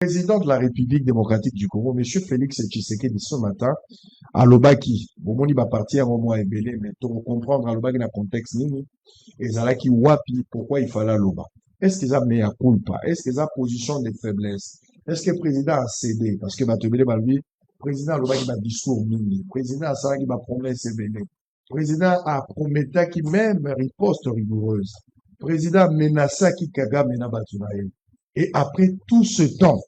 Président de la République démocratique du Congo, M. Félix Tshisekedi, ce matin, à Lobaki, Bomoni va partir au mois Ebélé, mais pour comprendre à Lobaki dans le contexte, nini, et Zalaki Wapi, pourquoi il fallait Loba. Est-ce qu'ils ont mis à culpa? Est-ce qu'ils ont position de faiblesse? Est-ce que le président a cédé? Parce que Batobele Balbi, le président Lobaki va discours mini, le président a ça qui va promesse Ebélé. Le président a promis qui même riposte rigoureuse. Le président menaça qui Kagame na Batunaï. Et après tout ce temps,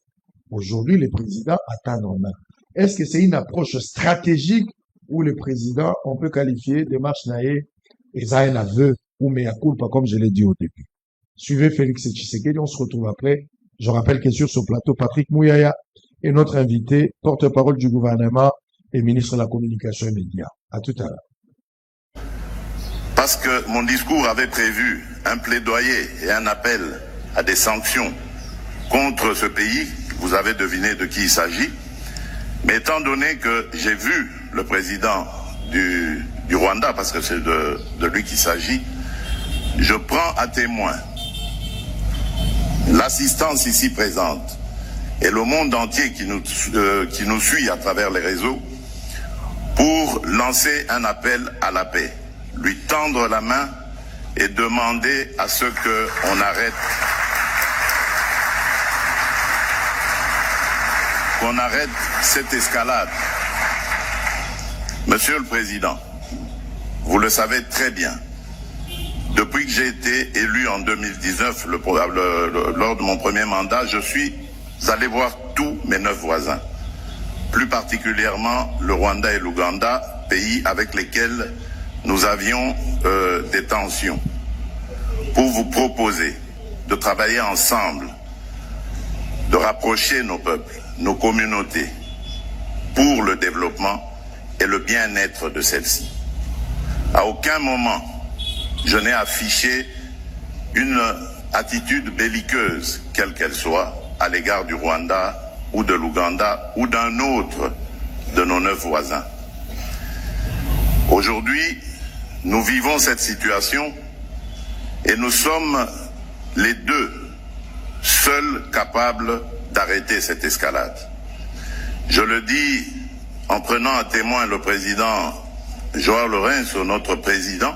aujourd'hui, le président attend normal. Est-ce que c'est une approche stratégique où le président, on peut qualifier de marche naïe et ça un aveu ou mea culpa, comme je l'ai dit au début. Suivez Félix Tshisekedi, on se retrouve après. Je rappelle que sur ce plateau, Patrick Mouyaya est notre invité, porte-parole du gouvernement et ministre de la Communication et Médias. À tout à l'heure. Parce que mon discours avait prévu un plaidoyer et un appel à des sanctions contre ce pays, vous avez deviné de qui il s'agit, mais étant donné que j'ai vu le président du Rwanda, parce que c'est de lui qu'il s'agit, je prends à témoin l'assistance ici présente et le monde entier qui nous suit à travers les réseaux pour lancer un appel à la paix, lui tendre la main et demander à ce qu'on arrête cette escalade. Monsieur le Président, vous le savez très bien, depuis que j'ai été élu en 2019, lors de mon premier mandat, je suis allé voir tous mes 9 voisins, plus particulièrement le Rwanda et l'Ouganda, pays avec lesquels nous avions des tensions, pour vous proposer de travailler ensemble, de rapprocher nos peuples, nos communautés, pour le développement et le bien-être de celles-ci. À aucun moment, je n'ai affiché une attitude belliqueuse, quelle qu'elle soit, à l'égard du Rwanda ou de l'Ouganda ou d'un autre de nos 9 voisins. Aujourd'hui, nous vivons cette situation et nous sommes les deux seuls capables d'arrêter cette escalade. Je le dis en prenant à témoin le président Joao Lourenço, notre président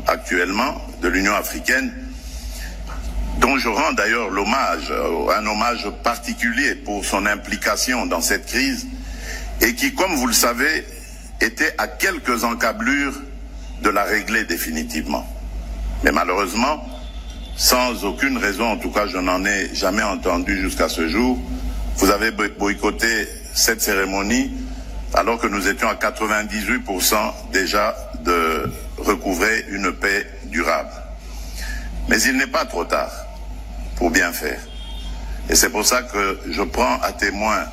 actuellement de l'Union africaine, dont je rends d'ailleurs l'hommage, un hommage particulier pour son implication dans cette crise, et qui, comme vous le savez, était à quelques encablures de la régler définitivement. Mais malheureusement, sans aucune raison, en tout cas je n'en ai jamais entendu jusqu'à ce jour, vous avez boycotté cette cérémonie alors que nous étions à 98% déjà de recouvrer une paix durable. Mais il n'est pas trop tard pour bien faire. Et c'est pour ça que je prends à témoin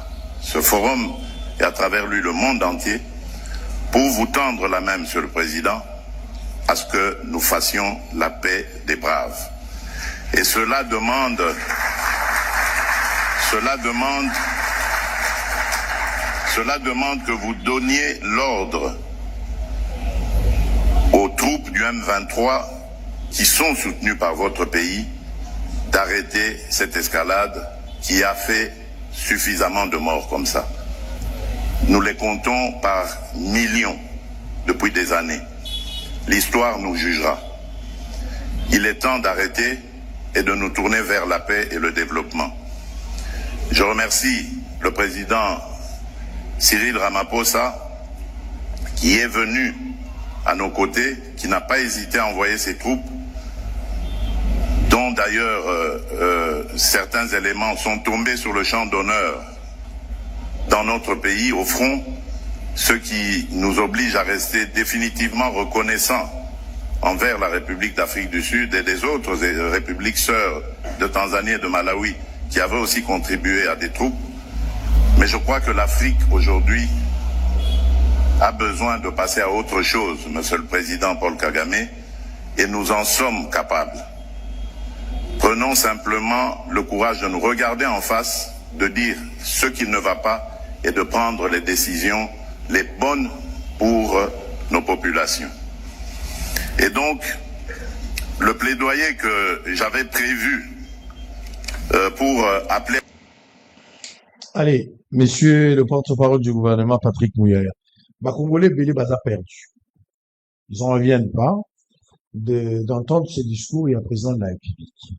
ce forum et à travers lui le monde entier pour vous tendre la main, Monsieur le Président, à ce que nous fassions la paix des braves. Et cela demande que vous donniez l'ordre aux troupes du M23 qui sont soutenues par votre pays d'arrêter cette escalade qui a fait suffisamment de morts comme ça. Nous les comptons par millions depuis des années. L'histoire nous jugera. Il est temps d'arrêter et de nous tourner vers la paix et le développement. Je remercie le président Cyril Ramaphosa qui est venu à nos côtés, qui n'a pas hésité à envoyer ses troupes, dont d'ailleurs certains éléments sont tombés sur le champ d'honneur dans notre pays, au front, ce qui nous oblige à rester définitivement reconnaissants envers la République d'Afrique du Sud et des autres républiques sœurs de Tanzanie et de Malawi qui avaient aussi contribué à des troupes. Mais je crois que l'Afrique aujourd'hui a besoin de passer à autre chose, Monsieur le Président Paul Kagame, et nous en sommes capables. Prenons simplement le courage de nous regarder en face, de dire ce qui ne va pas et de prendre les décisions les bonnes pour nos populations. Et donc, le plaidoyer que j'avais prévu pour appeler Allez, monsieur le porte-parole du gouvernement, Patrick Mouyaya. Congolais, Bélé Baza perdu. Ils n'en reviennent pas d'entendre ce discours et un président de la République.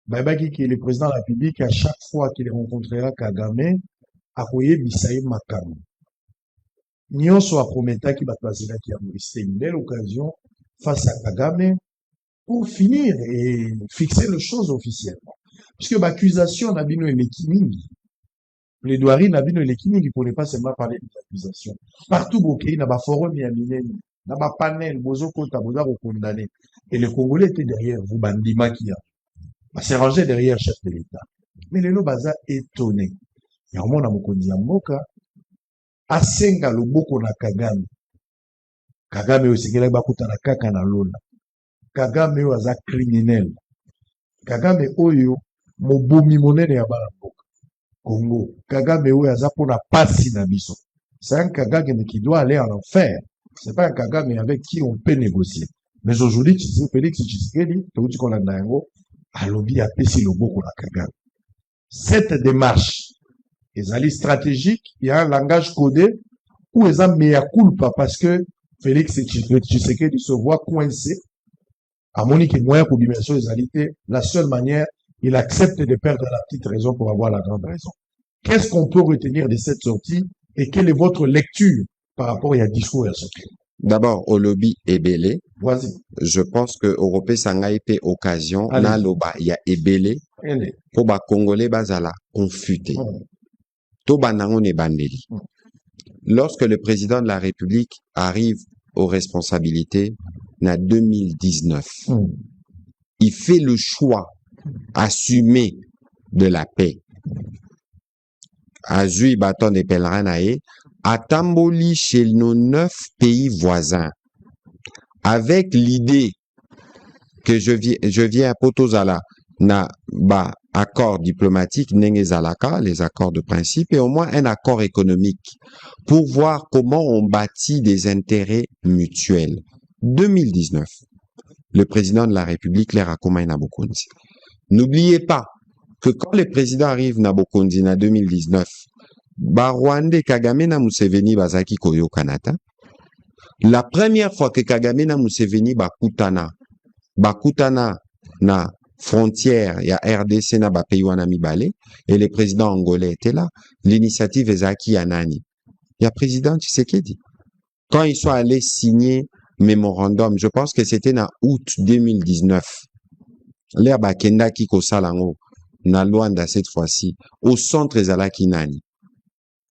Baïbaki, qui est le président de la République, à chaque fois qu'il rencontrera Kagame, Akoye Bisaï Makam. Nyonso a prometaki batazilaki ya Maurice. C'est une belle occasion face à Kagame pour finir et fixer les choses officiellement. Puisque l'accusation n'a bino eleki mingi. Plaidoirie n'a bino eleki mingi pour ne pas seulement parler des accusations. Partout bokei na ba forum ya minene, na ba panel bozo kota boza ko condamner. Et les Congolais étaient derrière vous bandima qui a s'est rangé derrière le chef de l'État. Mais les baza étonné. Ya mona mokonzi ya mboka asenga loboko na Kagame. Kagame osekela bakutana kaka na lola. Kagame oyo aza criminel. Kagame oyo mobomi monene ya bana mboka Congo. Kagame oyo aza pona pasi na biso. C'est un Kagame qui doit aller en enfer. C'est pas un Kagame avec qui on peut négocier. Mais aujourd'hui, Félix Tshisekedi, touti kolanda yango, alobi apesi loboko na Kagame. Cette démarche ezali stratégique, il y a un langage codé où les hommes mea culpa parce que Félix Tshisekedi se voit coincé. À Monique et moyen pour dimension égalité, la seule manière, il accepte de perdre la petite raison pour avoir la grande raison. Qu'est-ce qu'on peut retenir de cette sortie et quelle est votre lecture par rapport à discours à ce qui? D'abord, au lobby Ebele. Vas-y. Je pense que Europé Sangaïpe occasion, na loba, il y a Ebele, pour ba Congolais bazala, confuté. Toba nango ne bandeli. Lorsque le président de la République arrive aux responsabilités, en 2019, il fait le choix assumé de la paix. Azui bâton de pèlerins à Tamboli chez nos 9 pays voisins, avec l'idée que je viens à Potozala, na ba accord diplomatique, Nengezalaka, les accords de principe, et au moins un accord économique, pour voir comment on bâtit des intérêts mutuels. 2019, le président de la République, Lerakomaï Nabokonzi. N'oubliez pas que quand le président arrive Nabokonzi en 2019, Rwanda Kagame na Museveni bazaki koyo kanata. La première fois que Kagame na Museveni bakutana na frontière, il y a RDC na Bapeyoana Mibale, et le président angolais était là. L'initiative Ezaki Anani. Il y a président Tshisekedi. Quand ils sont allés signer mémorandum, je pense que c'était en août 2019. L'air Bakenda Kiko Salango, na Luanda cette fois-ci, au centre Ezalaki Nani.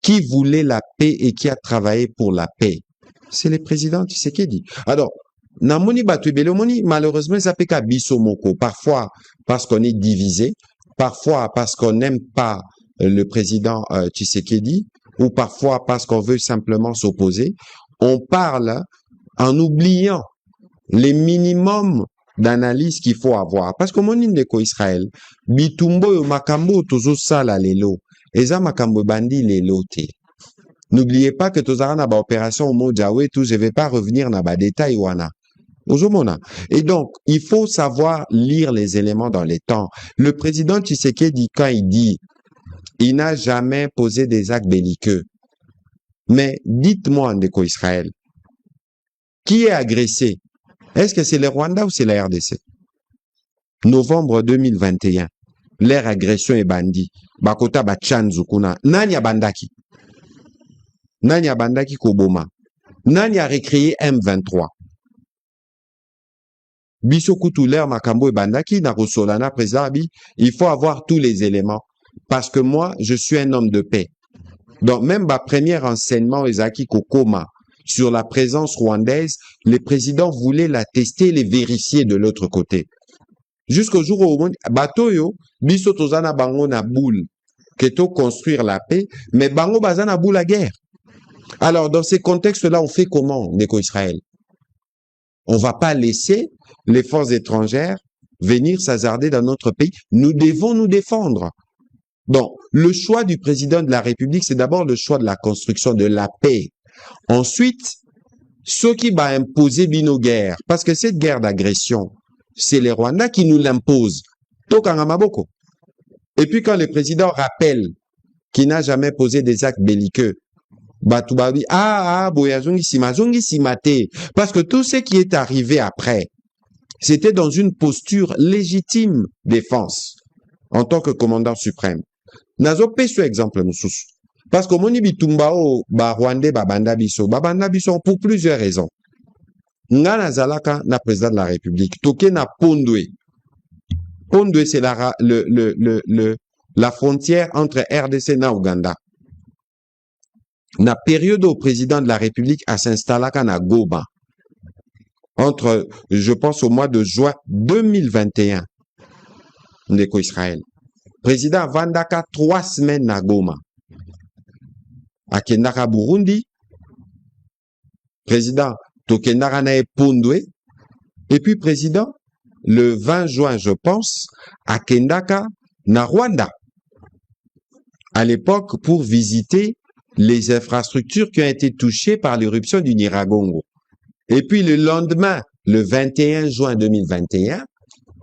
Qui voulait la paix et qui a travaillé pour la paix? C'est le président Tshisekedi. Alors, Namoni Batouibelomoni, malheureusement, ça peut qu'à Bissomoko. Parfois parce qu'on est divisé, parfois parce qu'on n'aime pas le président Tshisekedi, ou parfois parce qu'on veut simplement s'opposer. On parle en oubliant les minimums d'analyse qu'il faut avoir. Parce que mon indeko Israël, bitumbo yo makambo tozo sala lelo, eza makambo bandi lelo te. N'oubliez pas que tozara na ba opération au Mojawe, tout, je vais pas revenir na ba détail wana. Et donc, il faut savoir lire les éléments dans les temps. Le président Tshisekedi, quand il dit, il n'a jamais posé des actes belliqueux. Mais dites-moi, Ndeko Israël, qui est agressé? Est-ce que c'est le Rwanda ou c'est la RDC? Novembre 2021, l'ère agression est bandit. Bakota Bachanzu kuna. Nani a bandaki? Nani a bandaki Koboma? Nani a recréé M23? Bisokutu l'ère Makambo et bandaki na Rosolana Prezabi. Il faut avoir tous les éléments. Parce que moi, je suis un homme de paix. Donc, même ma premier enseignement, Ezaki Kokoma, sur la présence rwandaise, les présidents voulaient la tester et les vérifier de l'autre côté. Jusqu'au jour où, Batoyo, biso tozana bango na boule, keto construire la paix, mais bango bazana boule la guerre. Alors, dans ces contextes-là, on fait comment, Neko Israël? On va pas laisser les forces étrangères venir s'hasarder dans notre pays. Nous devons nous défendre. Donc, le choix du président de la République, c'est d'abord le choix de la construction de la paix. Ensuite, ce qui va imposer Bino guerre, parce que cette guerre d'agression, c'est les Rwandais qui nous l'imposent. Et puis quand le président rappelle qui n'a jamais posé des actes belliqueux. Batoubabi, boya zongi simate. Parce que tout ce qui est arrivé après, c'était dans une posture légitime défense en tant que commandant suprême. Nazo peso exemple mususu. Parce que moni bitumba o Rwandais babanda biso pour plusieurs raisons. Nga nazalaka na président de la République. Toke na Pondwe. Pondwe c'est la frontière entre RDC et Ouganda. Na période au président de la République a s'installé à Goma. Entre, je pense, au mois de juin 2021. Ndeko Israël. Président Vandaka 3 semaines à Goma. À Kendaka Burundi. Président Tokendaka na Pondwe. Et puis président, le 20 juin, je pense, à Kendaka na Rwanda. À l'époque, pour visiter les infrastructures qui ont été touchées par l'éruption du Nyiragongo. Et puis le lendemain, le 21 juin 2021,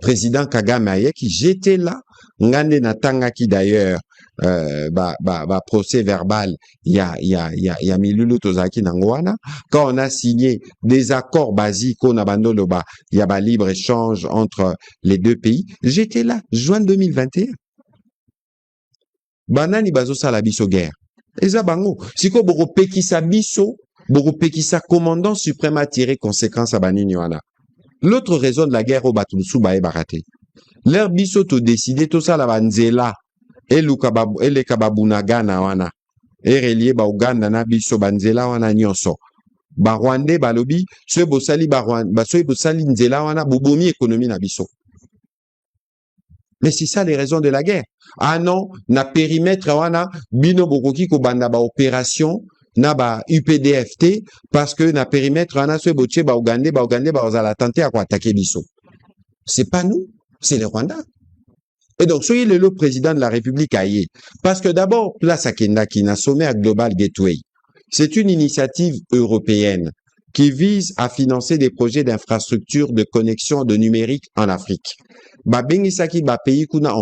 président Kagame qui j'étais là, Ngande Natangaki d'ailleurs, procès verbal, il y a Milulu Tozaki Nangwana, quand on a signé des accords basiques au Nabandoloba, il y a libre échange entre les deux pays, j'étais là, juin 2021. Banani bazo sala biso guerre. Eza bango. Siko boko pekisa biso, boko pekisa commandant suprême a tiré conséquence à banini wana. L'autre raison de la guerre au Batumusu bae barate. Leur biso to décidé to sala banzela et le kababunagana wana. Et relié ba Uganda na biso banzela wana nyonso. Ba Rwandais balobi, ce bosali ba Rwanda, so bosali nzela wana bobomi économie na biso. Mais c'est ça les raisons de la guerre. Ah non, na périmètre wana bino bokoki ko banda ba opération na ba UPDFT parce que na périmètre wana so boche ba Ougandais ba ozala tenter à attaquer biso. C'est pas nous, c'est les Rwandais. Et donc soyez le président de la République aïe parce que d'abord place à Kendaki na sommet à Global Gateway. C'est une initiative européenne qui vise à financer des projets d'infrastructure de connexion de numérique en Afrique. En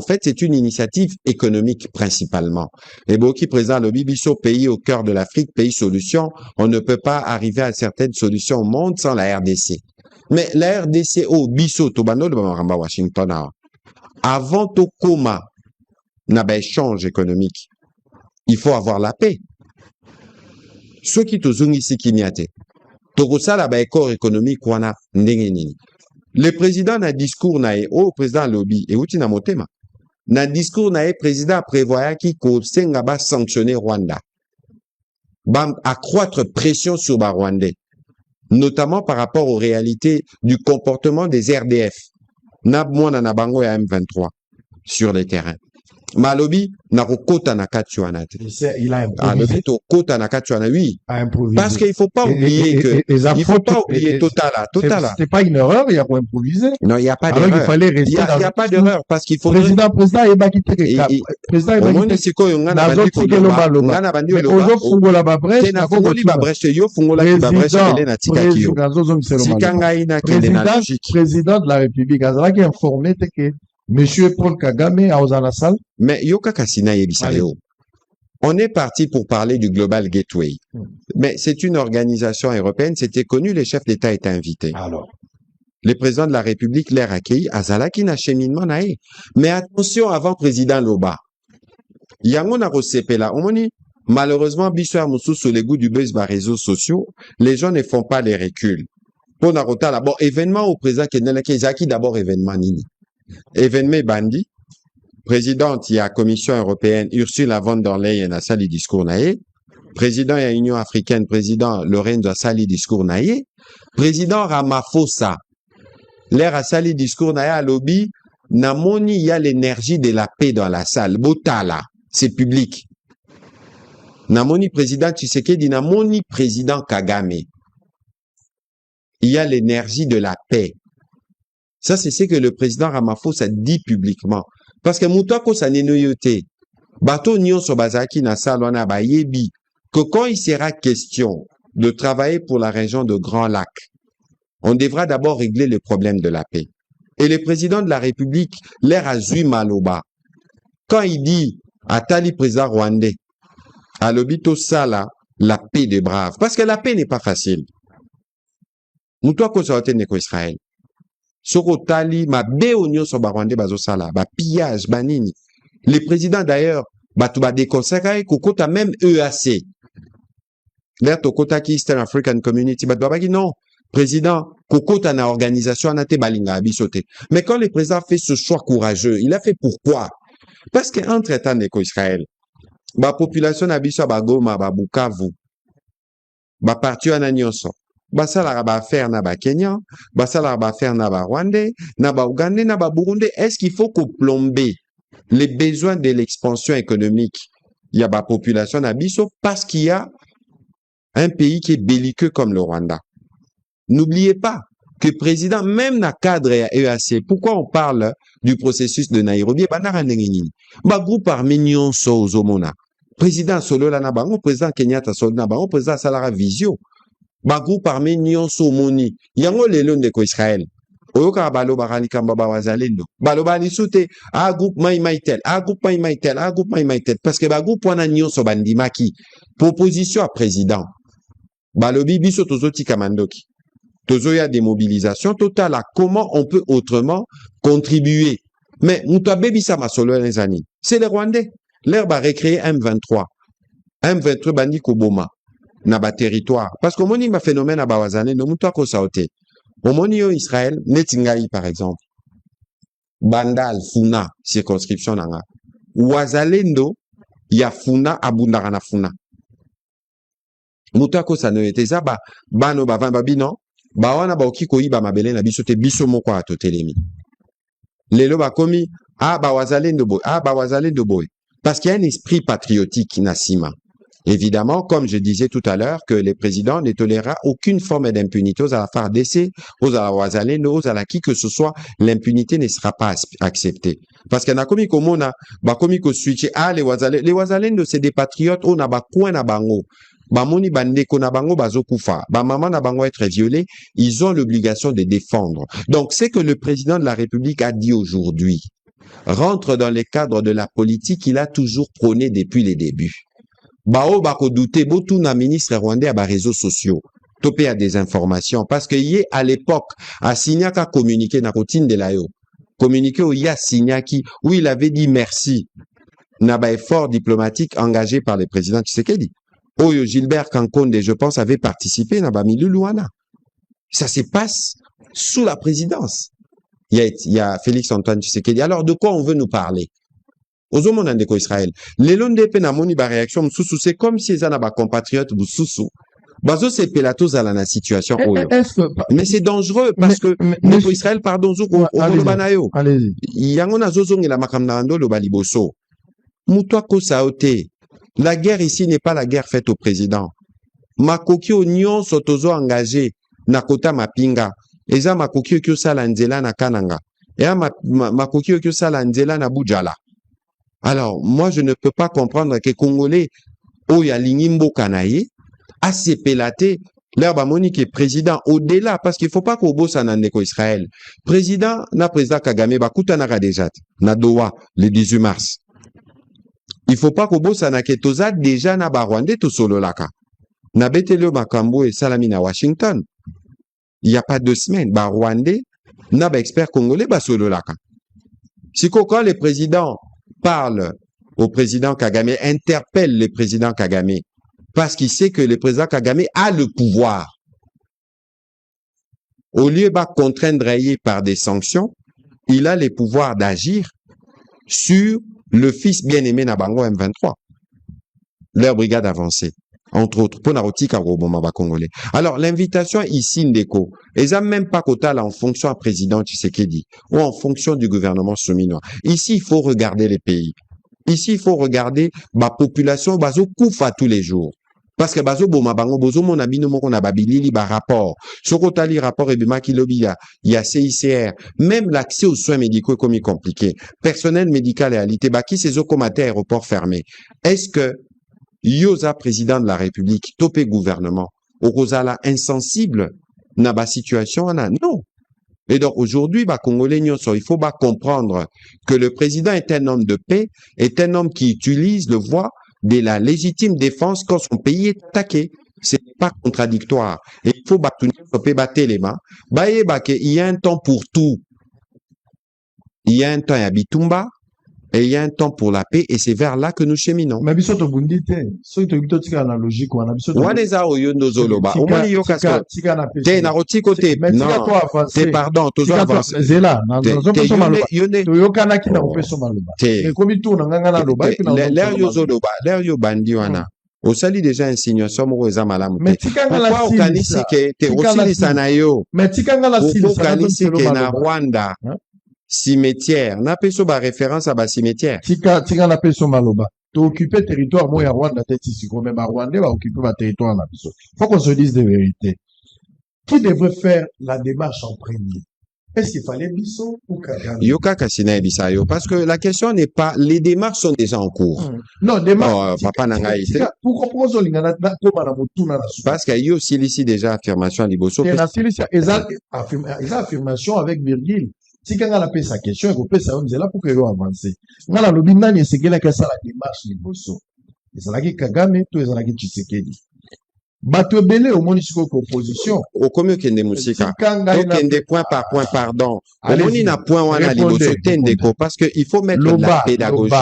fait, c'est une initiative économique principalement. Et Boki présente le Bibiso, pays au cœur de l'Afrique, pays solution. On ne peut pas arriver à certaines solutions au monde sans la RDC. Mais la RDC au Biso, Tobano de Washington, avant au coma, n'a pas échange économique. Il faut avoir la paix. Ceux qui tozungi ici qui n'y a été. Tokosala ba accord économique wana ndenge nini. Le président na discours nae au président lobby et outi na motema. Na discours nae président prévoya ki ko senga ba sanctionner Rwanda. Ba accroître pression sur ba Rwandais, notamment par rapport aux réalités du comportement des RDF. Na mwana na bango ya M23 sur les terrains. Malobi na kota na katuanate. Il a improvisé. Kota na katuana, oui. Parce qu'il faut pas oublier il faut pas oublier Totala. C'était pas une erreur, il y a pas improvisé. Non, il n'y a pas d'erreur. Alors il fallait rester il y a pas d'erreur parce qu'il faut président est bakité président est bakité ngana bandi ozo fungola ba brèche na fungoli ba brèche yo fungola ki ba brèche ele na tikaki yo. Sikangai na kende na logique. Président de la République azalaki informé que Monsieur Paul Kagame a osé la salle. Mais Yoka Kasina Yebisayo. On est parti pour parler du Global Gateway. Mais c'est une organisation européenne, c'était connu, les chefs d'État étaient invités. Alors. Le président de la République l'air accueilli, Azalaki na cheminement nae. Mais attention avant président Loba. Yango na rosepela. Omoni, malheureusement, Bissouar Moussou sur les goûts du buzz par réseaux sociaux, les gens ne font pas les reculs. Pour Narota, d'abord, événement au président Kenelaki, Zaki d'abord événement nini. Événement Bandi, présidente, il y a Commission européenne, Ursula von der Leyen a sali discours naïe, président, il y a Union africaine, président Lorenzo a sali discours naïe, président Ramaphosa, l'air a sali discours naïe à lobby, namoni, il y a l'énergie de la paix dans la salle, Botala, c'est public. Namoni président Tshisekedi, namoni président Kagame. Il y a l'énergie de la paix. Ça, c'est ce que le président Ramaphosa dit publiquement. Parce que Moutako sa nenoyote, bato nyon so bazaki na salwana ba yebi, que quand il sera question de travailler pour la région de Grand Lac, on devra d'abord régler le problème de la paix. Et le président de la République, l'air a zui maloba. Quand il dit, Atali président rwandais. À l'obito sala, la paix des braves. Parce que la paix n'est pas facile. Moutoua kosaote neko Israël. Soko tali, ma béonio so ba rwandais bazo sala, ba pillage, ba nini. Les présidents d'ailleurs, batu ba déconseillé, kokota même EAC. L'air tokota ki Eastern African Community, batu ba non. Président, kokota na organisation anate balinga abisote. Mais quand le président fait ce choix courageux, il a fait pourquoi? Parce qu'entre-temps neko Israël, ba population abiso ba Goma, ba Bukavu, ba parti wana nyonso. Basala ba faire na ba Kenya, basala ba faire na ba Rwandais, na ba Ougandais, na ba Burundais. Est-ce qu'il faut qu'on plombe les besoins de l'expansion économique? Il y a ba population abiso parce qu'il y a un pays qui est belliqueux comme le Rwanda. N'oubliez pas que président, même na cadre EAC, pourquoi on parle du processus de Nairobi? Ba groupe arménien so zomona. Président Solo la nabango, président Kenyatta Solo nabango, président Salara Visio. Ba groupe arménien so moni. Yango lelo ndeko Israël. Oyoka balo barani kamba ba wazalendo. Balo bali soute a groupe maitel, a groupe maitel, a groupe maitel parce que ba groupe wana nyonso bandimaki. Proposition à président. Balobi biso tozoti kamandoki. Tozoya des mobilisations totales à comment on peut autrement contribuer. Mais Mouta Bebisa Masolo les années. C'est les Rwandais. L'herbe a recréé M23. M23 bandi Koboma. Naba territoire. Parce qu'au moni ma phénomène à Bawazane, no Mouta Kosaote. Au moni au Israël, Netingaï par exemple. Bandal, Funa, circonscription nanga. Wazalendo, ya Funa, Abundarana Funa. Mouta Kosanoete Zaba, Bano Bavan Babino. Ba wana ba oki koyiba mabele na biso te biso moko atotelemi. Lelo ba komi ba wazalendo boy. Parce qu'il y a un esprit patriotique nasima. Évidemment, comme je disais tout à l'heure, que les présidents ne tolérera aucune forme d'impunité aux FARDC, aux wazalendo, aux ala qui que ce soit, l'impunité ne sera pas acceptée. Parce qu'il y a komi komona, ba komi ko switcher les wazalendo c'est des patriotes, on a ba coin na bango. Bamoni bandeko na bango bazokufa, ba maman na bango être violé, ils ont l'obligation de défendre. Donc c'est que le président de la République a dit aujourd'hui, rentre dans les cadres de la politique qu'il a toujours prôné depuis les débuts. Bao bako douter botu na ministre rwandais à ba réseaux sociaux. Topé à des informations parce que y à l'époque a Signaka communiqué na routine de la yo. Communiqué au ya Signaki où il avait dit merci. Na ba effort diplomatique engagé par le président Tshisekedi. Oyo Gilbert Kankonde, je pense, avait participé dans Bamilu Luana. Ça se passe sous la présidence. Il y a Félix Antoine Tshisekedi. Alors, de quoi on veut nous parler? Aux hommes en Israël. Les londes penamoni ba réaction, c'est comme si ils avaient compatriotes ou sous. Bazo c'est pelatos à la situation. Mais c'est dangereux parce que le Israël, pardon, allez-y. Yangona zozong et la makamnando le baliboso. Moutoua kosaote. La guerre ici n'est pas la guerre faite au président. Makoki onyon sotozo engagé na kota mapinga. Eza makoki okyo sala nzela na kananga. Et makoki okyo sala nzela na bujala. Alors, moi, je ne peux pas comprendre que Congolais, oya lingimbo kanaye, a sepelate, l'herbe monique est président au-delà, parce qu'il faut pas qu'au boss en andeko Israël. Président Kagame, bakuta na radejat, na Doha, le 18 mars. Il faut pas qu'au boss en aketoza déjà na Rwandais to solo laka. Na betelo makambo et salami na Washington. Il y a pas 2 semaines, Rwandais, na expert congolais solo laka. Si quand le président parle au président Kagame, interpelle le président Kagame, parce qu'il sait que le président Kagame a le pouvoir. Au lieu de contraindre par des sanctions, il a le pouvoir d'agir sur le fils bien-aimé Nabango M23, leur brigade avancée, entre autres, pour Narotika Robomaba Congolais. Alors, l'invitation ici, Ndeko, ils n'ont même pas quota en fonction du président Tshisekedi ou en fonction du gouvernement souminois. Ici, il faut regarder les pays. Ici, il faut regarder la population, bazo koufa tous les jours. Parce que bazo boma bango bozo mon abino moko na babilili ba rapport. Sokotali rapport et bima kilobi il y a CICR. Même l'accès aux soins médicaux est comme compliqué. Personnel médical et alité baki ces okomate aéroport fermé. Est-ce que Yoza président de la République topé gouvernement au Rosala insensible na ba situation ana? Non. Et donc aujourd'hui, Congolais, il faut comprendre que le président est un homme de paix, est un homme qui utilise le voie de la légitime défense quand son pays est attaqué. C'est pas contradictoire. Et il faut battre les mains. Il y a un temps pour tout. Il y a un temps à Bitumba et il y a un temps pour la paix et c'est vers là que nous cheminons. Mais biso to bundite, so to bito tika na logique wana biso. Waneza oyondo zoloba. Omoni yo kasko. Te na rotiko te. Non. Te pardon, toujours avancé. Zela, na zopeso maloba. To yokana ki na opeso maloba. Te. E komi tu na nganga na loba. L'air yo zoloba, l'air yo bandi wana. Osali déjà insinuation moko eza malamu te. Mais tikanga la silisa. Okanisi ke te osilisa na yo. Mais tikanga la silisa. Okanisi ke na Rwanda. Cimetière. Na peso ba référence à ba cimetière. Tika na peso maloba. Tu occupé territoire moi ya Rwanda tête ici comme ba Rwandais va occuper ba territoire na peso. Faut qu'on se dise des vérités. Qui devrait faire la démarche en premier? Est-ce qu'il fallait Bisso ou Kagame? Yoka Kasina Bisayo. Parce que la question n'est pas, les démarches sont déjà en cours. Non, démarches. Papa Nangaï. Pourquoi parce qu'il y a aussi ici déjà affirmation à Liboso. Il y a affirmation avec virgule. Si quelqu'un a posé sa question, il peut savoir là pour que l'on avance. Dans la lobby, c'est qu'il a que ça la démarche Liboso. Et ça l'a dit Kagame, tout est ça l'a dit Tshisekedi. Bato belé au municipal opposition. Au combien qu'il y a des musiques? Donc, des points par point, pardon. Au n'a point ou a Liboso tendeko parce que il faut mettre de la pédagogie.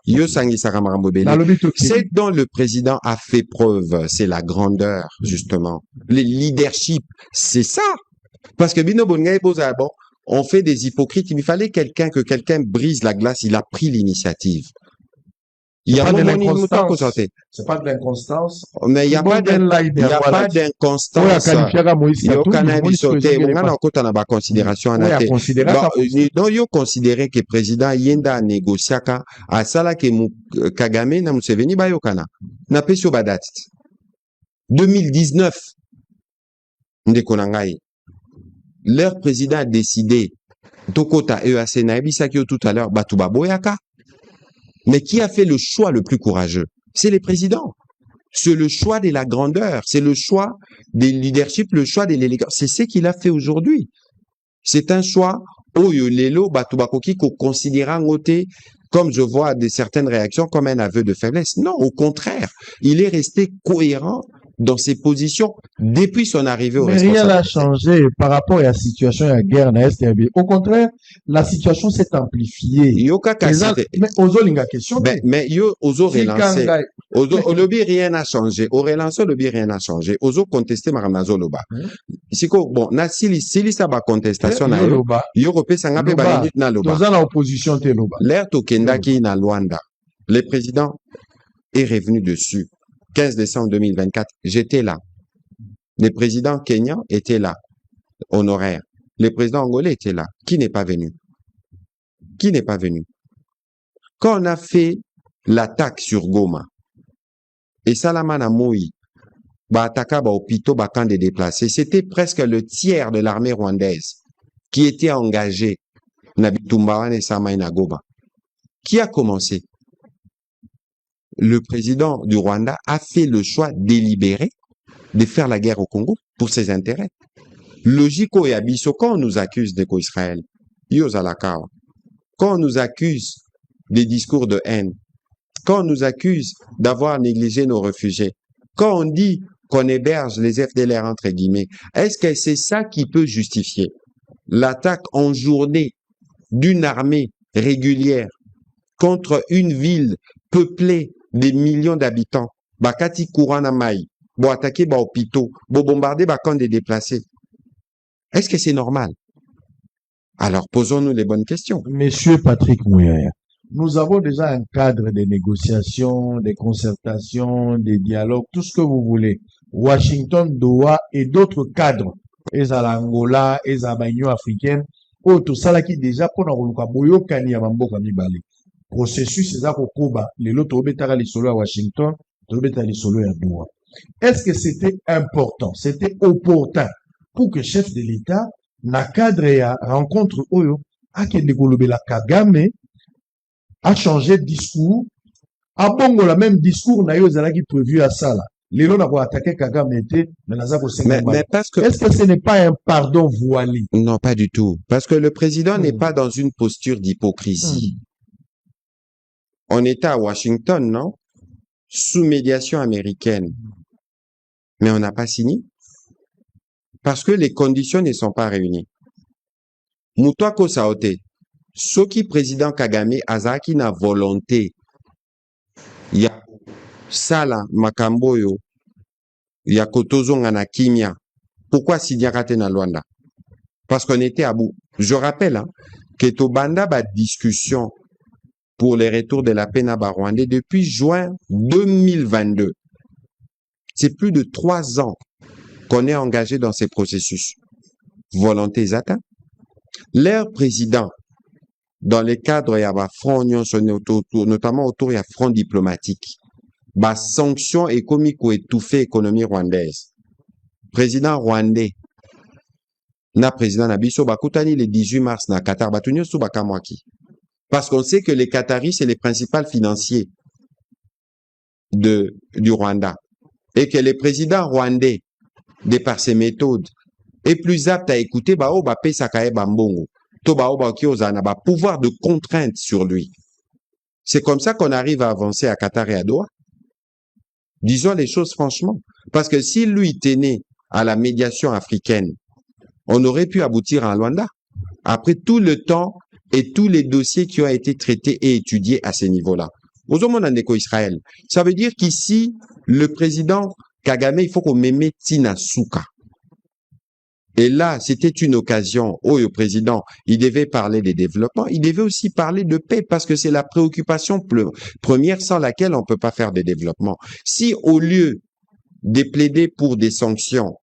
Yo sangi sakarambo belé. C'est dont le président a fait preuve, c'est la grandeur, justement. Le leadership, c'est ça. Parce que Bino Bongaï Bozabo, on fait des hypocrites. Il fallait que quelqu'un brise la glace. Il a pris l'initiative. Il y a pas de l'inconstance. C'est pas de l'inconstance. Mais il y a pas d'inconstance. Donc, yo considéré que président yenda négociaka à sala que Kagame na Museveni ba yokana. Na pesio badat. 2019. Ndeko nangai. Leur président a décidé, Tokota EAC Naibisakio tout à l'heure, Batuba Boyaka. Mais qui a fait le choix le plus courageux? C'est les présidents. C'est le choix de la grandeur. C'est le choix des leadership, le choix de l'élégance. C'est ce qu'il a fait aujourd'hui. C'est un choix, Oyo Lelo Batuba Koki, qu'on considère en côté, comme je vois de certaines réactions, comme un aveu de faiblesse. Non, au contraire. Il est resté cohérent dans ses positions depuis son arrivée au responsable. Rien n'a changé par rapport à la situation de la guerre dans l'Est. Au contraire, la situation s'est amplifiée. Mais Ozo linga question. Mais yo Ozo relancé. Ozo au lobby rien n'a changé. Au relancé au lobby rien n'a changé. Ozo contesté maranazo loba. Si bon na sili ça ba contestation na yo. Yo repé sanga pe ba minute na loba. Dans l'opposition te loba. L'air to kendaki na Luanda. Le président est revenu dessus. 15 décembre 2024, j'étais là. Les présidents kenyans étaient là, honoraires. Les présidents angolais étaient là. Qui n'est pas venu? Qui n'est pas venu? Quand on a fait l'attaque sur Goma, et Salamana Moui, Ataka Opito, camp des déplacés, c'était presque le tiers de l'armée rwandaise qui était engagé. Nabitumbawan et Samaïna Goma. Qui a commencé? Le président du Rwanda a fait le choix délibéré de faire la guerre au Congo pour ses intérêts. Logico et abisso, quand on nous accuse d'éco-Israël, quand on nous accuse des discours de haine, quand on nous accuse d'avoir négligé nos réfugiés, quand on dit qu'on héberge les FDLR entre guillemets, est-ce que c'est ça qui peut justifier l'attaque en journée d'une armée régulière contre une ville peuplée des millions d'habitants, bakati Kourana Maï, bo attaquer ba hôpitaux, bo bombarder ba camp des déplacés. Est-ce que c'est normal? Alors posons-nous les bonnes questions. Monsieur Patrick Mouyaya, nous avons déjà un cadre de négociations, de concertations, de dialogues, tout ce que vous voulez. Washington, Doha et d'autres cadres. Ezala Angola, Ezala Union africaine, tout ça qui déjà pour nous boyo kani ya mamboka mibale. Processus c'est ça pour Koba, les loto betara les solo à Washington, to betara les solo à Doha. Est-ce que c'était important, c'était opportun pour que chef de l'État na cadre ya rencontre oyo akende kolobela Kagame a changé de discours, a bongo la même discours na yo zalaki prévu à ça là. Lelo na ko attaquer Kagame était, mais naza ko senga Mais parce que... Est-ce que ce n'est pas un pardon voilé? Non, pas du tout. Parce que le président n'est pas dans une posture d'hypocrisie. On était à Washington, non? Sous médiation américaine. Mais on n'a pas signé. Parce que les conditions ne sont pas réunies. Moutouako Saote, Soki président Kagame azaki na volonté ya sala makamboyo ya kotozonga na kimia. Pourquoi Sidiakate na Luanda? Parce qu'on était à bout. Je rappelle que Tobanda ba discussion pour les retours de la paix na Rwandais depuis juin 2022. C'est plus de 3 ans qu'on est engagé dans ces processus. Volonté Zata. Leur président, dans le cadre, il y a un front, notamment autour, il y a front diplomatique. Bah, sanctions économiques ou étouffer l'économie rwandaise. Président rwandais, na président Nabiso, Bakutani le 18 mars, na Qatar, Batunio Subakamwaki. Parce qu'on sait que les Qataris, c'est les principaux financiers du Rwanda. Et que le président rwandais, de par ses méthodes, est plus apte à écouter, bah, oh, bah, Pesakae Bambongo. Pouvoir de contrainte sur lui. C'est comme ça qu'on arrive à avancer à Qatar et à Doha. Disons les choses franchement. Parce que si lui tenait à la médiation africaine, on aurait pu aboutir à Luanda. Après tout le temps et tous les dossiers qui ont été traités et étudiés à ce niveau-là. Aux Omonandeko Israël. Ça veut dire qu'ici, le président Kagame, il faut qu'on mette Tina Souka. Et là, c'était une occasion où le président, il devait parler des développements, il devait aussi parler de paix parce que c'est la préoccupation première sans laquelle on ne peut pas faire des développements. Si au lieu de plaider pour des sanctions,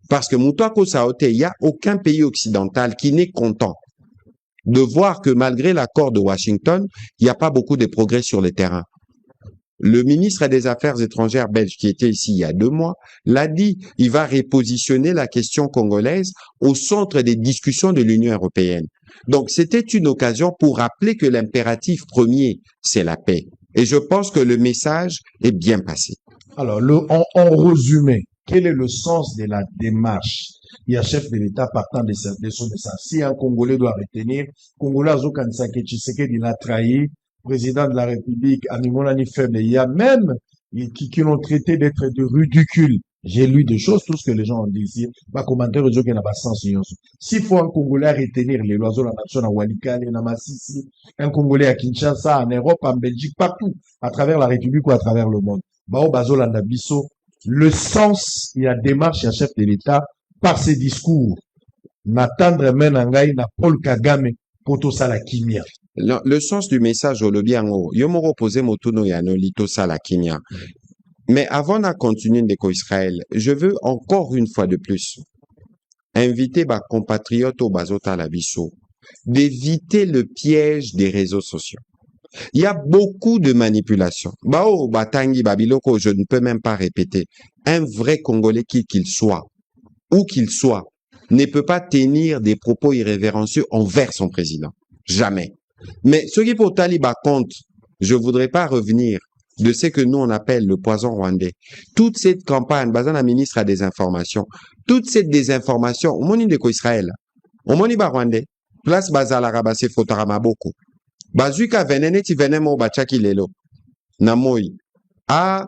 parce que Moutouako Saote, il n'y a aucun pays occidental qui n'est content de voir que malgré l'accord de Washington, il n'y a pas beaucoup de progrès sur le terrain. Le ministre des Affaires étrangères belge qui était ici il y a 2 mois l'a dit, il va repositionner la question congolaise au centre des discussions de l'Union européenne. Donc c'était une occasion pour rappeler que l'impératif premier, c'est la paix. Et je pense que le message est bien passé. Alors, en résumé, quel est le sens de la démarche? Il y a chef de l'État partant de ça. Si un Congolais doit retenir, Congolais Azokansake Tshisekedi l'a trahi, président de la République, Animonani faible, il y a même qui l'ont traité d'être de ridicule. J'ai lu des choses, tout ce que les gens ont dit ici. Ma commentaire, je qu'il n'a pas sens. S'il faut un Congolais retenir les lois de la nation à Walikale, à Massissi, un Congolais à Kinshasa, en Europe, en Belgique, partout, à travers la République ou à travers le monde. Bao Bazolanda Bisso, le sens, il y a démarche, il y a chef de l'État, par ses discours, n'attendre menangai na Paul Kagame, poto sala kimia. Le sens du message au lobby en haut, yomoro posé motuno yano lito sala kimia. Mais avant de continuer de Israël, je veux encore une fois de plus inviter ma compatriote au Bazota Labisso d'éviter le piège des réseaux sociaux. Il y a beaucoup de manipulations. Bao Batangi Babiloko, je ne peux même pas répéter. Un vrai Congolais qu'il soit, où qu'il soit, ne peut pas tenir des propos irrévérencieux envers son président. Jamais. Mais ce qui pour Taliba compte, je voudrais pas revenir de ce que nous on appelle le poison rwandais. Toute cette campagne, Bazana ministre a des informations. Toute cette désinformation, au moni de Israël, au moni ba rwandais, place Bazala Rabase Fotarama beaucoup. Bazuka venene ti venemo bachaki lelo. Namoi. À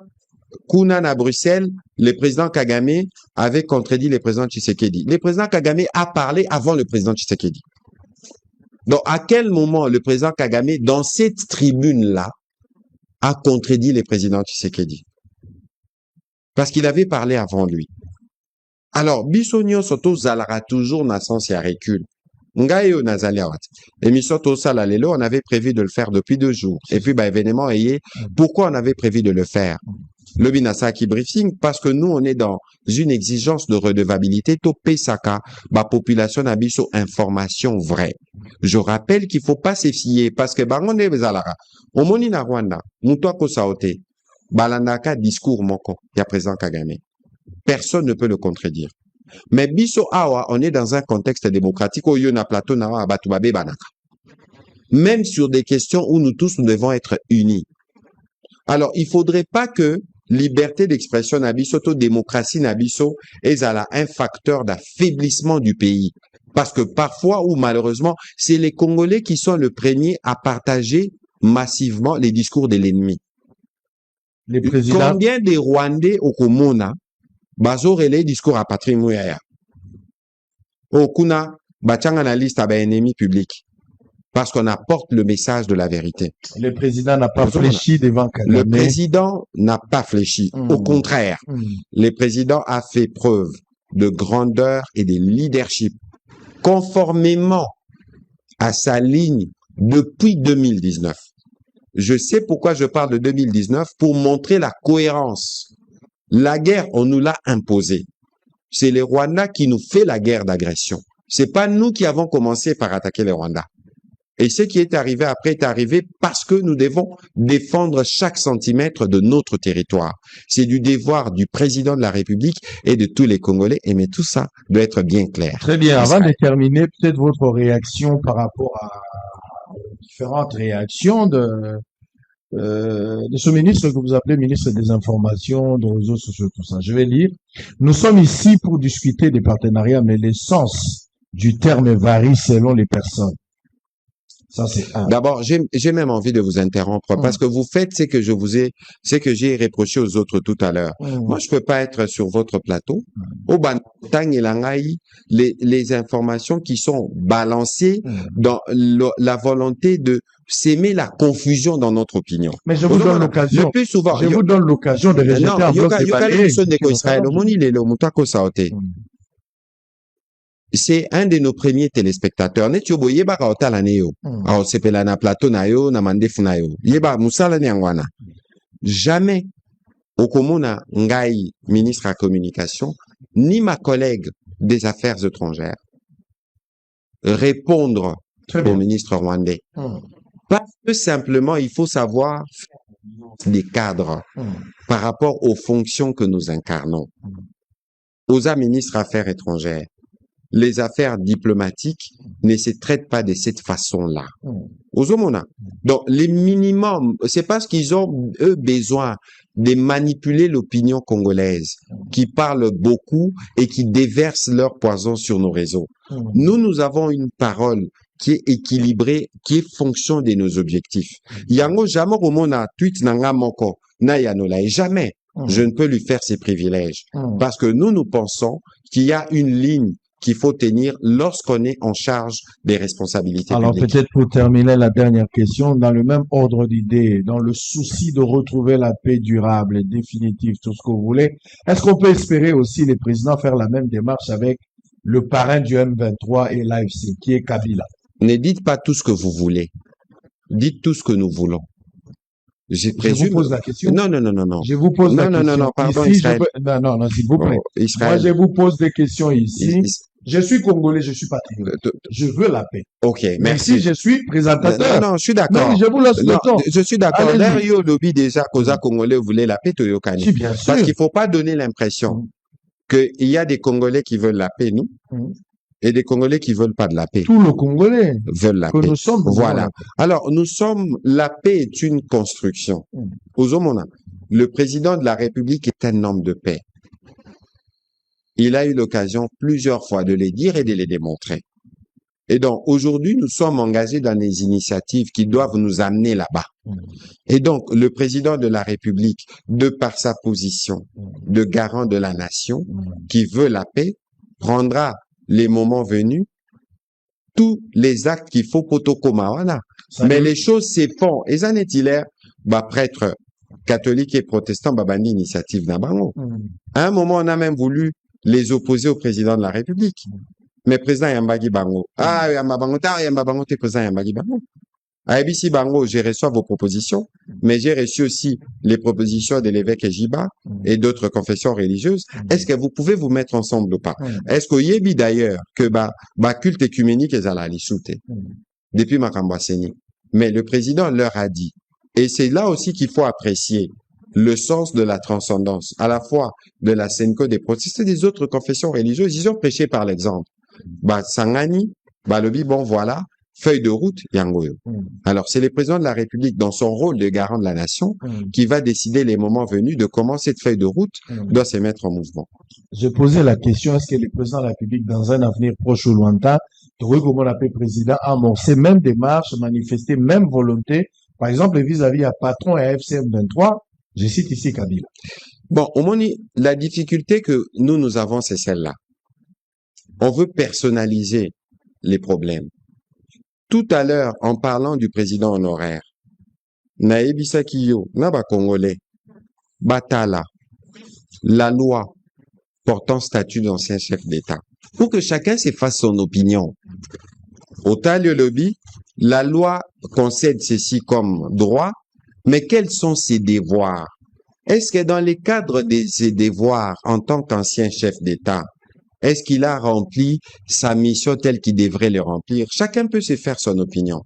Kuna na Bruxelles, le président Kagame avait contredit le président Tshisekedi. Le président Kagame a parlé avant le président Tshisekedi. Donc, à quel moment le président Kagame, dans cette tribune-là, a contredit le président Tshisekedi? Parce qu'il avait parlé avant lui. Alors, Bissonio Soto Zalara toujours n'a sens ya recul. Ngayo Nazaliawat. Émission Tosala Lelo, on avait prévu de le faire depuis 2 jours. Et puis, événement ayé. Pourquoi on avait prévu de le faire? Le Binasaki briefing, parce que nous, on est dans une exigence de redevabilité. Topé Saka, population Nabiso, information vraie. Je rappelle qu'il faut pas se fier, parce que Bangonde Zalara, au Moni na Rwanda, Moutouako Saote, Balandaka discours moko, il y a président Kagame. Personne ne peut le contredire. Mais Biso Awa, on est dans un contexte démocratique où Yona Plateau Nawa Abatubabe Banaka. Même sur des questions où nous tous, nous devons être unis. Alors, il faudrait pas que liberté d'expression nabiso, to démocratie nabiso, ezala un facteur d'affaiblissement du pays. Parce que parfois ou malheureusement, c'est les Congolais qui sont le premier à partager massivement les discours de l'ennemi. Les présidents. Combien de Rwandais au Komona, bazore les discours à Patrick Muyaya? Okuna, bachanga na liste à ennemi public. Parce qu'on apporte le message de la vérité. Le président n'a pas fléchi devant Kagame. Le président n'a pas fléchi. Au contraire, le président a fait preuve de grandeur et de leadership, conformément à sa ligne depuis 2019. Je sais pourquoi je parle de 2019, pour montrer la cohérence. La guerre, on nous l'a imposée. C'est les Rwandais qui nous fait la guerre d'agression. C'est pas nous qui avons commencé par attaquer les Rwandais. Et ce qui est arrivé après est arrivé parce que nous devons défendre chaque centimètre de notre territoire. C'est du devoir du président de la République et de tous les Congolais. Et mais tout ça doit être bien clair. Très bien. Avant de terminer, peut-être votre réaction par rapport à différentes réactions de ce ministre que vous appelez ministre des Informations, des réseaux sociaux, tout ça. Je vais lire. Nous sommes ici pour discuter des partenariats, mais l'essence du terme varie selon les personnes. Ça, c'est un. D'abord, j'ai même envie de vous interrompre parce que vous faites ce que j'ai reproché aux autres tout à l'heure. Moi, je peux pas être sur votre plateau. Au Bantang et Langaï, les informations qui sont balancées dans la volonté de s'aimer la confusion dans notre opinion. Mais je vous donne l'occasion. Le plus souvent. Je vous donne l'occasion de rejeter un bloc de c'est un de nos premiers téléspectateurs. Net yo boye ba kaota la neo. Alors sepela na plateau na yo na mandefu na yo. Yeba musala ni angwana. Jamais au komona ngai ministre à communication ni ma collègue des affaires étrangères répondre au ministre rwandais. Parce que simplement il faut savoir des cadres par rapport aux fonctions que nous incarnons. Aux ministres affaires étrangères, les affaires diplomatiques ne se traitent pas de cette façon-là. Aux homona. Donc, les minimums, c'est parce qu'ils ont, eux, besoin de manipuler l'opinion congolaise, qui parle beaucoup et qui déversent leur poison sur nos réseaux. Nous avons une parole qui est équilibrée, qui est fonction de nos objectifs. Yango jamais romona tweet nanga moko na yanola et jamais je ne peux lui faire ses privilèges. Parce que nous pensons qu'il y a une ligne qu'il faut tenir lorsqu'on est en charge des responsabilités publiques. Alors peut-être pour terminer la dernière question, dans le même ordre d'idées, dans le souci de retrouver la paix durable et définitive, tout ce que vous voulez, est-ce qu'on peut espérer aussi les présidents faire la même démarche avec le parrain du M23 et l'AFC, qui est Kabila? Ne dites pas tout ce que vous voulez. Dites tout ce que nous voulons. Je vous pose la question. Non. Je vous pose la question. Non, pardon, ici, Israël. Non, s'il vous plaît. Moi, je vous pose des questions ici. Je suis congolais, je suis patriote. Je veux la paix. Ok, merci. Mais si je suis présentateur. Non, je suis d'accord. Je vous laisse le temps. Je suis d'accord. D'ailleurs, yo lobby déjà, causa congolais voulait la paix, Toyokani. Si, bien sûr. Parce qu'il faut pas donner l'impression qu'il y a des Congolais qui veulent la paix, nous. Et des Congolais qui veulent pas de la paix. Tous les Congolais veulent la paix. Nous sommes voilà. Alors, la paix est une construction. Ozomona, le président de la République est un homme de paix. Il a eu l'occasion plusieurs fois de les dire et de les démontrer. Et donc, aujourd'hui, nous sommes engagés dans des initiatives qui doivent nous amener là-bas. Et donc, le président de la République, de par sa position de garant de la nation, qui veut la paix, prendra les moments venus, tous les actes qu'il faut pour voilà. Mais les choses se font. Et ça n'est-il prêtre catholique et protestant, bandi initiative d'Abango. À un moment, on a même voulu les opposer au président de la République. Mais président Yambagi Bango. Yambabango, t'es président Yambagi Bango. À ABC Bango, j'ai reçu vos propositions, mais j'ai reçu aussi les propositions de l'évêque Ejiba et d'autres confessions religieuses. Est-ce que vous pouvez vous mettre ensemble ou pas? Est-ce qu'il y a d'ailleurs que culte écuménique est à la lissoute depuis Makambaseni? Mais le président leur a dit, et c'est là aussi qu'il faut apprécier le sens de la transcendance, à la fois de la Senko des protestants et des autres confessions religieuses. Ils ont prêché par l'exemple. Sangani, lobi, bon voilà, feuille de route, Yangoyo. Alors, c'est le président de la République, dans son rôle de garant de la nation, qui va décider les moments venus de comment cette feuille de route doit se mettre en mouvement. Je posais la question, est-ce que le président de la République, dans un avenir proche ou lointain, trouve comment l'appelle président, amorcer même démarche, manifester même volonté, par exemple, vis-à-vis à patron et à FCM 23, je cite ici Kabila. Bon, au moins, la difficulté que nous avons, c'est celle-là. On veut personnaliser les problèmes. Tout à l'heure, en parlant du président honoraire, Naebisa Kiyo, Naba Congolais, Batala, la loi portant statut d'ancien chef d'État, pour que chacun se fasse son opinion. Au Talio Lobby, la loi concède ceci comme droit, mais quels sont ses devoirs? Est-ce que dans le cadre de ses devoirs en tant qu'ancien chef d'État, est-ce qu'il a rempli sa mission telle qu'il devrait le remplir? Chacun peut se faire son opinion.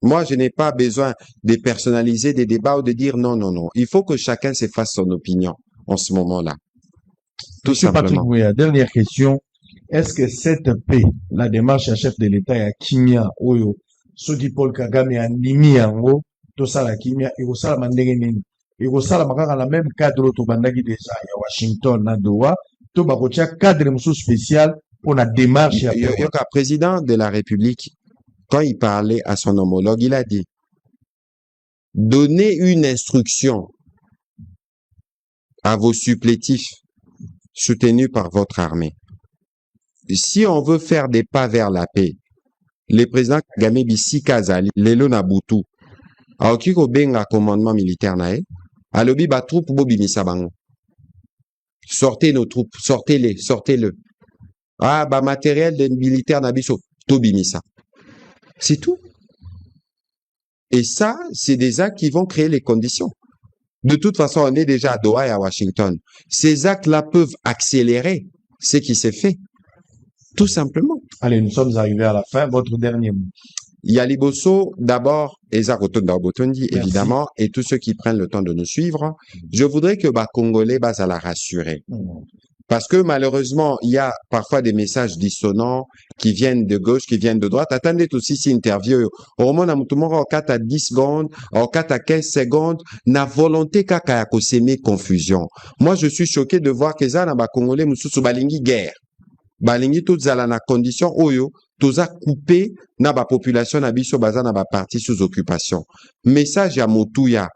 Moi, je n'ai pas besoin de personnaliser des débats ou de dire non, non, non. Il faut que chacun se fasse son opinion en ce moment-là. Tout Monsieur simplement. Patrick Mouya, dernière question. Est-ce que cette paix, la démarche à chef de l'État et à Kimia, Oyo, Sodi Paul Kagame a Nimi Yango, tout ça la Kimia, et au ça la Mandengeni, et au ça la Makara, la même cadre au Bandagi déjà, à Washington, à Doha, tout Barotia, cadre moussou spécial pour la démarche à Le président de la République, quand il parlait à son homologue, il a dit, donnez une instruction à vos supplétifs soutenus par votre armée. Si on veut faire des pas vers la paix, le président Kagame Bisi Kazali, Lelo Nabutu, aoki ko benga commandement militaire nae, alobi ba troupe bobi misabango. Sortez nos troupes, sortez-les, sortez-le. Ah, bah, matériel de militaire nabiso, tobimisa. C'est tout. Et ça, c'est des actes qui vont créer les conditions. De toute façon, on est déjà à Doha et à Washington. Ces actes-là peuvent accélérer ce qui s'est fait. Tout simplement. Allez, nous sommes arrivés à la fin. Votre dernier mot. Yaliboso, d'abord, Eza Rotonda Obotondi, évidemment, et tous ceux qui prennent le temps de nous suivre. Je voudrais que Congolais à la rassurer. Parce que malheureusement, il y a parfois des messages dissonants qui viennent de gauche, qui viennent de droite. Attendez aussi cette interview. Au moment où tout en 4 à 10 secondes, en 4 à 15 secondes, na volonté kaka ko s'aimer confusion. Moi, je suis choqué de voir que ça na Congolais mususu balingi guerre. Balingi tout zala na condition oyo, toza coupé na population na biso baza na parti sous occupation. Message à Motuya.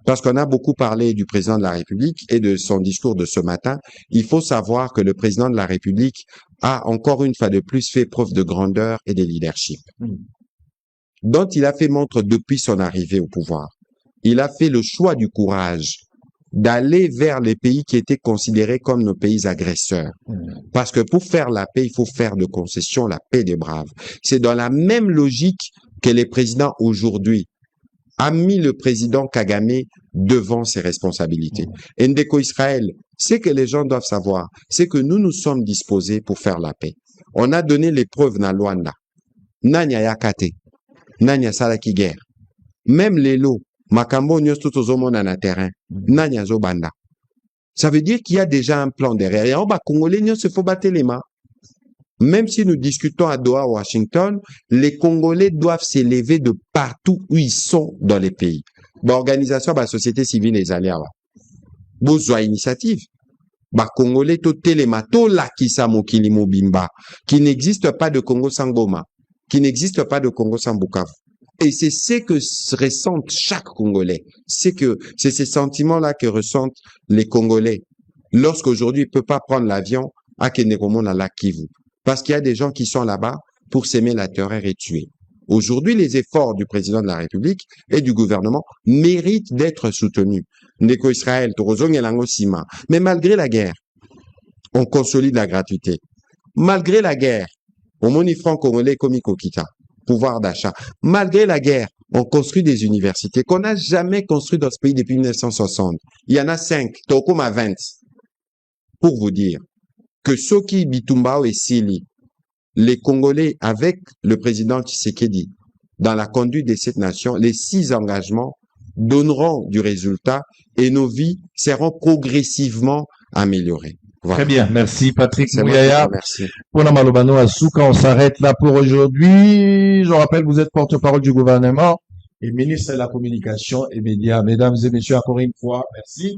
Parce qu'on a beaucoup parlé du président de la République et de son discours de ce matin, il faut savoir que le président de la République a encore une fois de plus fait preuve de grandeur et de leadership, dont il a fait montre depuis son arrivée au pouvoir. Il a fait le choix du courage d'aller vers les pays qui étaient considérés comme nos pays agresseurs. Parce que pour faire la paix, il faut faire de concessions la paix des braves. C'est dans la même logique que les présidents aujourd'hui a mis le président Kagame devant ses responsabilités. Ndeko Israël, ce que les gens doivent savoir, c'est que nous sommes disposés pour faire la paix. On a donné les preuves dans Luanda. Nanya yakate, nanya salaki guerre. Même les lots, makambo nyos tout aux na terrain, nanya zo banda. Ça veut dire qu'il y a déjà un plan derrière. Et en bas, Congolais, nyos se faut battre les mains. Même si nous discutons à Doha, Washington, les Congolais doivent s'élever de partout où ils sont dans les pays. L'organisation de la société civile les alliés. Besoin initiative. Congolais to telema to la kisamo kilimo bimba, qui n'existe pas de Congo sans Goma, qui n'existe pas de Congo sans Bukavu. Et c'est ce que ressentent chaque Congolais. C'est ces sentiments-là que ressentent les Congolais. Lorsqu'aujourd'hui, il ne peut pas prendre l'avion à Kenekomon à la Kivu. Parce qu'il y a des gens qui sont là-bas pour s'aimer la terreur et tuer. Aujourd'hui, les efforts du président de la République et du gouvernement méritent d'être soutenus. Ndeko Israël, Torozong et Langosima. Mais malgré la guerre, on consolide la gratuité. Malgré la guerre, on moni franc congolais comme Kokita, pouvoir d'achat. Malgré la guerre, on construit des universités qu'on n'a jamais construites dans ce pays depuis 1960. Il y en a 5, Tokom à 20. Pour vous dire que Soki Bitumbao et Sili, les Congolais avec le président Tshisekedi, dans la conduite de cette nation, les 6 engagements donneront du résultat et nos vies seront progressivement améliorées. Voilà. Très bien. Merci, Patrick C'est moi qui te Mouyaya. remercie. Pour Malobano Asuka, on s'arrête là pour aujourd'hui. Je rappelle que vous êtes porte-parole du gouvernement Et ministre de la Communication et Médias. Mesdames et messieurs, encore une fois, merci.